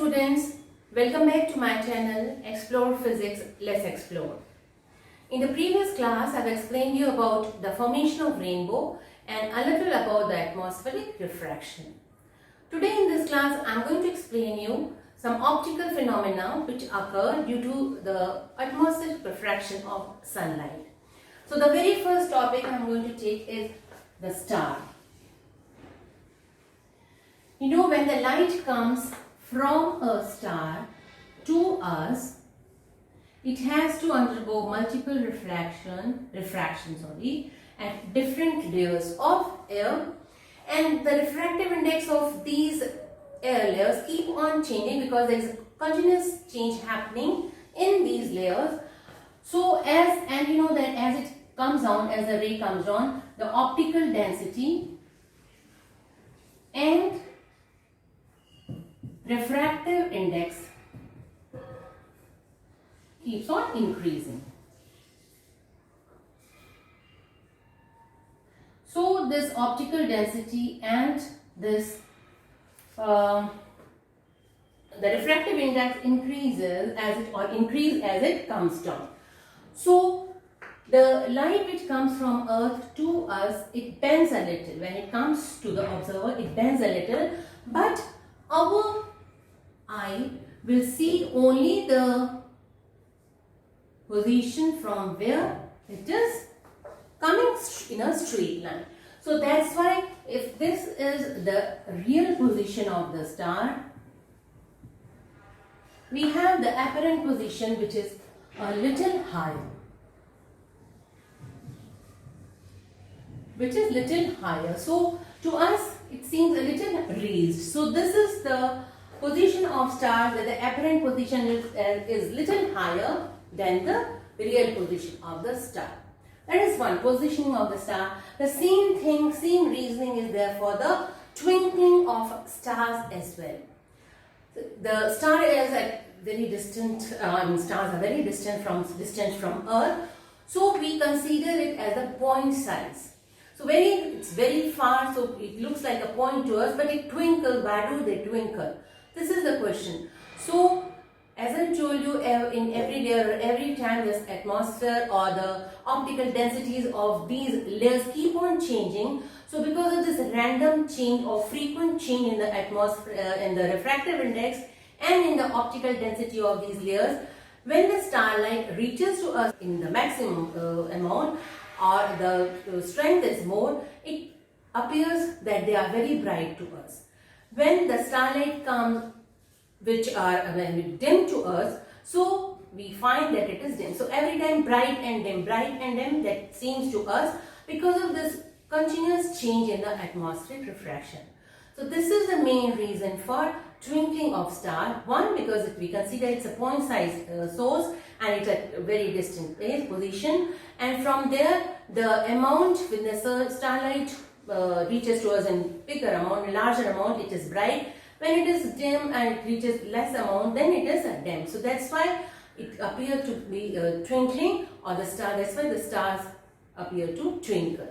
students, welcome back to my channel Explore Physics, Let's Explore. In the previous class, I've explained you about the formation of rainbow and a little about the atmospheric refraction. Today in this class, I'm going to explain you some optical phenomena which occur due to the atmospheric refraction of sunlight. So the very first topic I'm going to take is the star. You know, when the light comes from a star to us, it has to undergo multiple refraction at different layers of air, and the refractive index of these air layers keep on changing because there is a continuous change happening in these layers. So as it comes down, as the ray comes down, the optical density and refractive index keeps on increasing. So this optical density and this the refractive index increases as it comes down. So the light which comes from Earth to us, it bends a little. When it comes to the observer, it bends a little, but our eye will see only the position from where it is coming in a straight line. So that's why if this is the real position of the star, we have the apparent position which is a little higher. So to us it seems a little raised. So this is the position of stars, that the apparent position is little higher than the real position of the star. That is one, positioning of the star. The same reasoning is there for the twinkling of stars as well. The star is at very distant, stars are very distant from Earth. So we consider it as a point size. So it's very far, so it looks like a point to us, but it twinkles. Why do they twinkle? This is the question. So as I told you, in every layer, every time this atmosphere or the optical densities of these layers keep on changing. So because of this random change or frequent change in the atmosphere, in the refractive index and in the optical density of these layers, when the starlight reaches to us in the maximum amount, or the strength is more, it appears that they are very bright to us. When the starlight comes, which are dim to us, so we find that it is dim. So every time bright and dim, that seems to us because of this continuous change in the atmospheric refraction. So this is the main reason for twinkling of star. One, because we consider it's a point size source and it's at a very distant position, and from there the amount when the starlight reaches to us in larger amount, it is bright. When it is dim and it reaches less amount, then it is dim. So that's why it appears to be twinkling, or the star. That's why the stars appear to twinkle.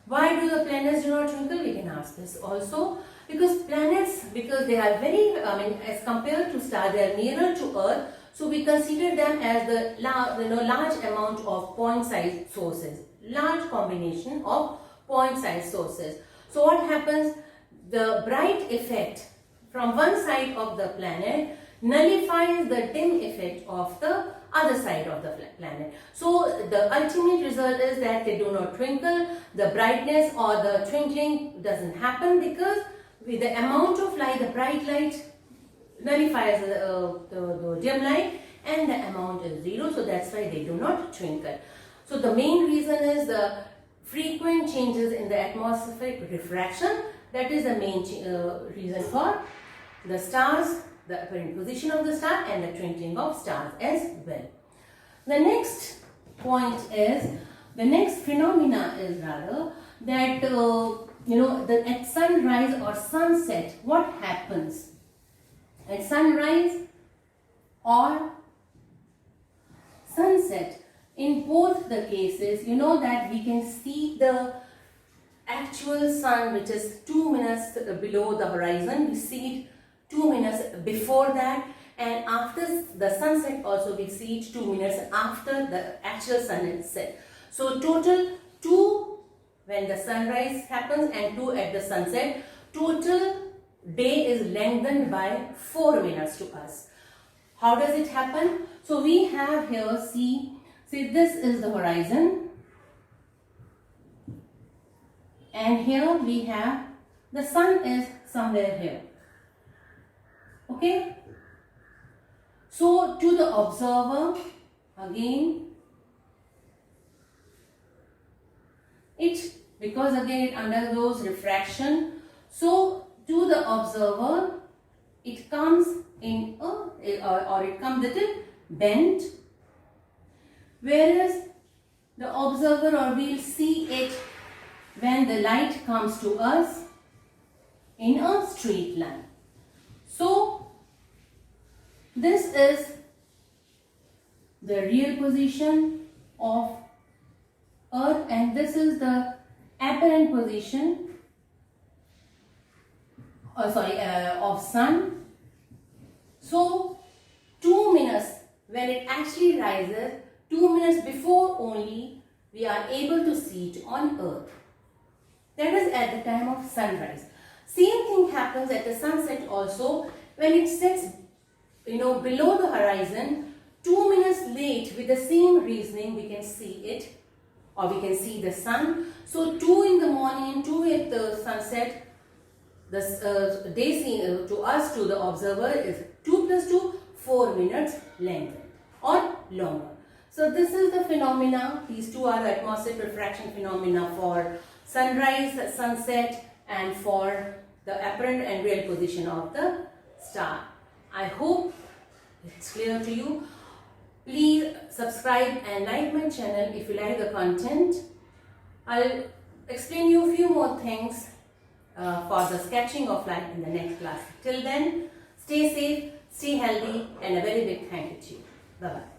Why do the planets do not twinkle? We can ask this also. Because planets, because they are very, as compared to stars, they are nearer to Earth. So we consider them as the large amount of point size sources, large combination of point size sources. So what happens? The bright effect from one side of the planet nullifies the dim effect of the other side of the planet. So the ultimate result is that they do not twinkle. The brightness or the twinkling doesn't happen because with the amount of light, the bright light nullifies the dim light, and the amount is zero. So that's why they do not twinkle. So the main reason is the frequent changes in the atmospheric refraction. That is the main reason for the stars, the apparent position of the star, and the twinkling of stars as well. The next point is, the next phenomena is rather that at sunrise or sunset, what happens? At sunrise or sunset, in both the cases, you know that we can see the actual sun which is 2 minutes below the horizon. We see it 2 minutes before that, and after the sunset also we see it 2 minutes after the actual sun is set. So total 2 when the sunrise happens and 2 at the sunset. Total day is lengthened by 4 minutes to us. How does it happen? So we have here, see this is the horizon, and here we have the sun is somewhere here. Okay. So to the observer, again, because again it undergoes refraction, so to the observer it comes in or it comes little bent, whereas the observer, or we'll see it when the light comes to us in a straight line. So this is the real position of Earth, and this is the apparent position of Sun. So 2 minutes when it actually rises, 2 minutes before only we are able to see it on Earth. That is at the time of sunrise. Same thing happens at the sunset also. When it sets below the horizon, 2 minutes late, with the same reasoning we can see it, or we can see the sun. So 2 in the morning and 2 at the sunset, the day seen to us, to the observer, is 2 plus 2, 4 minutes lengthened or longer. So this is the phenomena. These two are the atmospheric refraction phenomena for sunrise, sunset, and for the apparent and real position of the star. I hope it's clear to you. Please subscribe and like my channel if you like the content. I'll explain you a few more things for the sketching of light in the next class. Till then, stay safe, stay healthy, and a very big thank you to you. Bye-bye.